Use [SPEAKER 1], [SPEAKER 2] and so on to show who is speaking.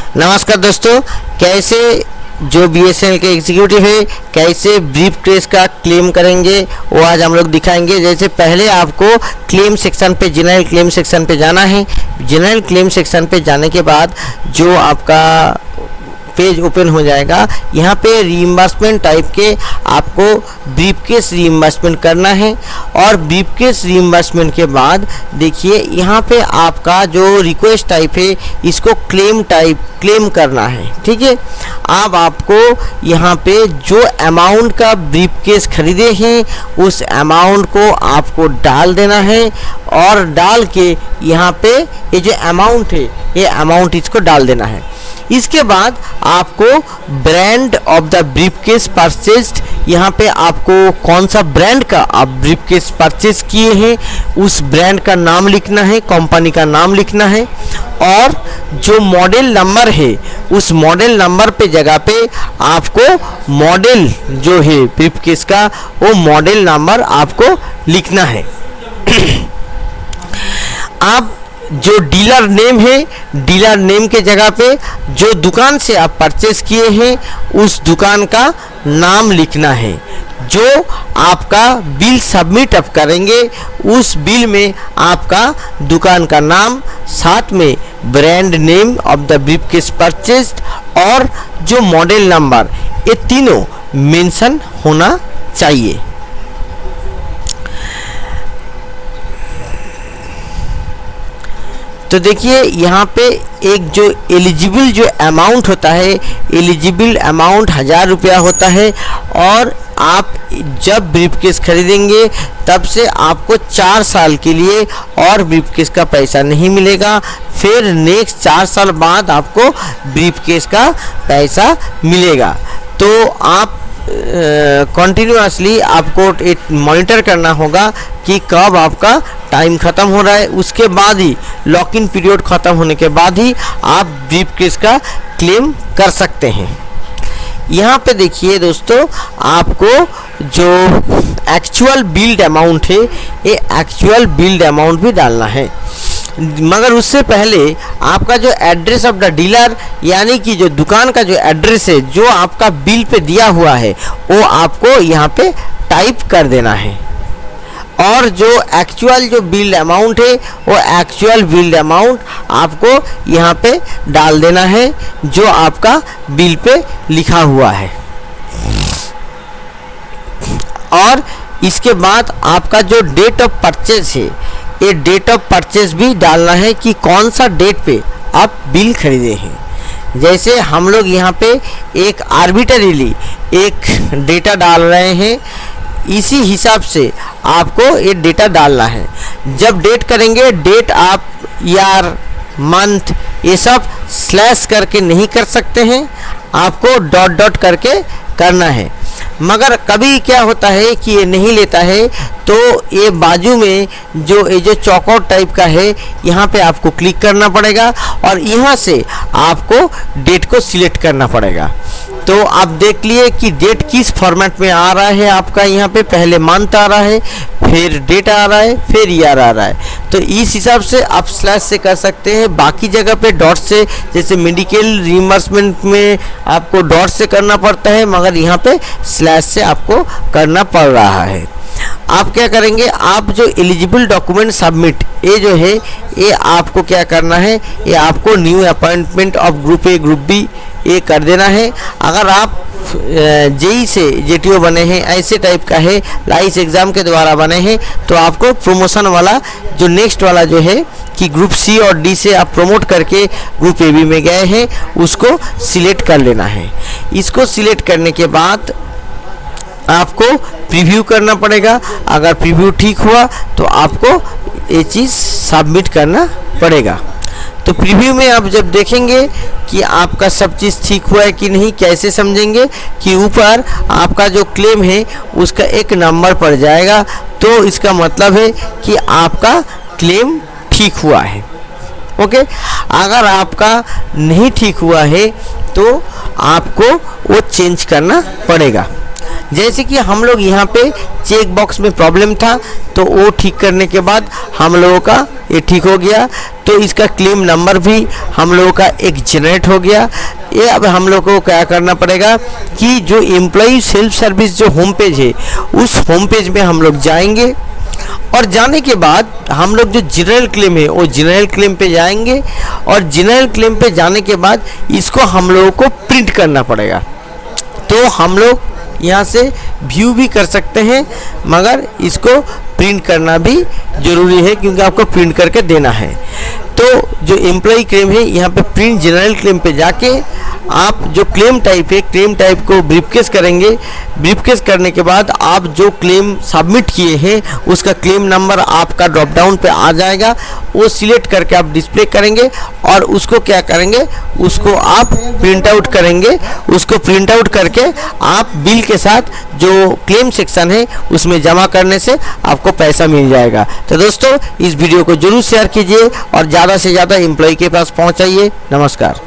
[SPEAKER 1] नमस्कार दोस्तों, कैसे जो बीएसएनएल के एग्जीक्यूटिव है कैसे ब्रीफ केस का क्लेम करेंगे वो आज हम लोग दिखाएंगे। जैसे पहले आपको क्लेम सेक्शन पे जनरल क्लेम सेक्शन पे जाना है। जनरल क्लेम सेक्शन पे जाने के बाद जो आपका पेज ओपन हो जाएगा, यहाँ पे रीइंबर्समेंट टाइप के आपको ब्रीफ केस रीइंबर्समेंट करना है। और ब्रीफ केस रीइंबर्समेंट के बाद देखिए यहाँ पे आपका जो रिक्वेस्ट टाइप है इसको क्लेम करना है। ठीक है, अब आपको यहाँ पे जो अमाउंट का ब्रीफ केस खरीदे हैं उस अमाउंट को आपको डाल देना है और डाल के यहाँ पे ये जो अमाउंट है ये अमाउंट इसको डाल देना है। इसके बाद आपको brand of the briefcase purchased, यहाँ पे आपको कौन सा ब्रांड का आप ब्रीफकेस परचेज किए हैं उस ब्रांड का नाम लिखना है, कंपनी का नाम लिखना है। और जो मॉडल नंबर है उस मॉडल नंबर पे जगह पे आपको मॉडल जो है ब्रीफकेस का वो मॉडल नंबर आपको लिखना है। आप जो डीलर नेम है, डीलर नेम के जगह पे जो दुकान से आप परचेस किए हैं उस दुकान का नाम लिखना है। जो आपका बिल सबमिट आप करेंगे उस बिल में आपका दुकान का नाम, साथ में brand name of the briefcase purchased और जो मॉडल नंबर, ये तीनों मेंशन होना चाहिए। तो देखिए यहाँ पे एक जो एलिजिबल जो अमाउंट होता है, एलिजिबल अमाउंट 1000 रुपया होता है। और आप जब ब्रीफकेस खरीदेंगे तब से आपको 4 साल के लिए और ब्रीफकेस का पैसा नहीं मिलेगा। फिर नेक्स्ट 4 साल बाद आपको ब्रीफकेस का पैसा मिलेगा। तो आप कंटिन्यूअसली आपको मॉनिटर करना होगा कि कब आपका टाइम ख़त्म हो रहा है। उसके बाद ही लॉक इन पीरियड ख़त्म होने के बाद ही आप ब्रीफकेस का क्लेम कर सकते हैं। यहाँ पे देखिए दोस्तों, आपको जो एक्चुअल बिल्ड अमाउंट है ये एक्चुअल बिल्ड अमाउंट भी डालना है। मगर उससे पहले आपका जो एड्रेस ऑफ द डीलर, यानी कि जो दुकान का जो एड्रेस है जो आपका बिल पे दिया हुआ है वो आपको यहाँ पे टाइप कर देना है। और जो एक्चुअल जो बिल्ड अमाउंट है वो एक्चुअल बिल्ड अमाउंट आपको यहाँ पे डाल देना है जो आपका बिल पे लिखा हुआ है। और इसके बाद आपका जो डेट ऑफ परचेज है ये डेट ऑफ परचेज भी डालना है कि कौन सा डेट पे आप बिल खरीदे हैं। जैसे हम लोग यहाँ पे एक आर्बिट्रेरीली एक डेटा डाल रहे हैं, इसी हिसाब से आपको ये डेटा डालना है। जब डेट करेंगे, डेट आप ईयर, मंथ ये सब स्लैश करके नहीं कर सकते हैं, आपको डॉट डॉट करके करना है। मगर कभी क्या होता है कि ये नहीं लेता है, तो ये बाजू में जो चौकआउट टाइप का है यहाँ पे आपको क्लिक करना पड़ेगा और यहाँ से आपको डेट को सिलेक्ट करना पड़ेगा। तो आप देख लिए कि डेट किस फॉर्मेट में आ रहा है आपका। यहाँ पे पहले मंथ आ रहा है, फिर डेट आ रहा है, फिर ईयर आ रहा है। तो इस हिसाब से आप स्लैश से कर सकते हैं। बाकी जगह पे डॉट से, जैसे मेडिकल रीइंबर्समेंट में आपको डॉट से करना पड़ता है, मगर यहाँ पे स्लैश से आपको करना पड़ रहा है। आप क्या करेंगे, आप जो एलिजिबल डॉक्यूमेंट सबमिट ये जो है ये आपको क्या करना है, ये आपको new appointment of group A group B ये कर देना है। अगर आप जेई से जेटीओ बने हैं, ऐसे टाइप का है, लाइस एग्ज़ाम के द्वारा बने हैं, तो आपको प्रमोशन वाला जो नेक्स्ट वाला जो है कि ग्रुप सी और डी से आप प्रमोट करके ग्रुप ए बी में गए हैं उसको सिलेक्ट कर लेना है। इसको सिलेक्ट करने के बाद आपको प्रीव्यू करना पड़ेगा। अगर प्रीव्यू ठीक हुआ तो आपको ये चीज़ सबमिट करना पड़ेगा। तो प्रीव्यू में आप जब देखेंगे कि आपका सब चीज़ ठीक हुआ है कि नहीं, कैसे समझेंगे कि ऊपर आपका जो क्लेम है उसका एक नंबर पड़ जाएगा, तो इसका मतलब है कि आपका क्लेम ठीक हुआ है। ओके, अगर आपका नहीं ठीक हुआ है तो आपको वो चेंज करना पड़ेगा। जैसे कि हम लोग यहाँ पे चेक बॉक्स में प्रॉब्लम था, तो वो ठीक करने के बाद हम लोगों का ये ठीक हो गया। तो इसका क्लेम नंबर भी हम लोगों का एक जनरेट हो गया। ये अब हम लोग को क्या करना पड़ेगा कि जो एम्प्लॉई सेल्फ सर्विस जो होम पेज है, उस होम पेज में हम लोग जाएंगे और जाने के बाद हम लोग जो जनरल क्लेम है वो जनरल क्लेम पे जाएंगे और जनरल क्लेम पे जाने के बाद इसको हम लोगों को प्रिंट करना पड़ेगा। तो हम लोग यहाँ से व्यू भी कर सकते हैं, मगर इसको प्रिंट करना भी ज़रूरी है क्योंकि आपको प्रिंट करके देना है। तो जो एम्प्लॉय क्लेम है यहाँ पे प्रिंट जनरल क्लेम पे जाके आप जो क्लेम टाइप है, क्लेम टाइप को ब्रीफकेस करेंगे। ब्रीफकेस करने के बाद आप जो क्लेम सबमिट किए हैं उसका क्लेम नंबर आपका ड्रॉप डाउन पे आ जाएगा। वो सिलेक्ट करके आप डिस्प्ले करेंगे और उसको क्या करेंगे, उसको आप प्रिंट आउट करेंगे। उसको प्रिंट आउट करके आप बिल के साथ जो क्लेम सेक्शन है उसमें जमा करने से आपको पैसा मिल जाएगा। तो दोस्तों, इस वीडियो को जरूर शेयर कीजिए और ज़्यादा से ज़्यादा एम्प्लॉय के पास पहुँचाइए। नमस्कार।